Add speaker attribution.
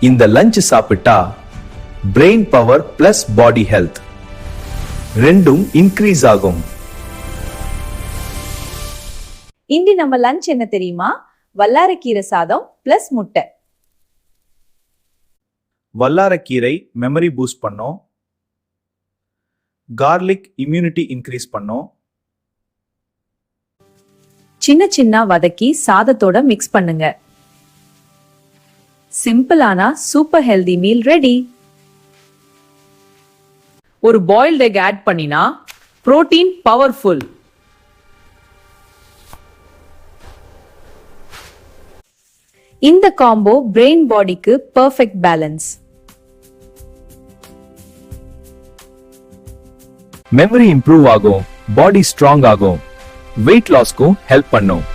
Speaker 1: இந்த லஞ்ச் சாப்பிட்டா brain power plus body health ரெண்டும் இன்க்ரீஸ் ஆகும்.
Speaker 2: இன்று நம்ம லஞ்ச் என்ன தெரியுமா? வல்லாரக்கீரை சாதம் பிளஸ் முட்டை.
Speaker 1: வல்லாரக்கீரை மெமரி பூஸ்ட் பண்ணோம், கார்லிக் இம்யூனிட்டி இன்க்ரீஸ் பண்ணோம்.
Speaker 2: சின்ன சின்ன வதக்கி சாதத்தோட மிக்ஸ் பண்ணுங்க. சிம்பிளான சூப்பர் ஹெல்தி மீல் ரெடி. ஒரு பாயில்ட் எக் ஆட் பண்ணினா புரோட்டீன் பவர்ஃபுல். இந்த காம்போ பிரெயின் பாடிக்கு பெர்ஃபெக்ட் பேலன்ஸ்.
Speaker 1: மெமரி இம்ப்ரூவ் ஆகும், பாடி ஸ்ட்ராங் ஆகும், வெயிட் லாஸ்க்கும் ஹெல்ப் பண்ணும்.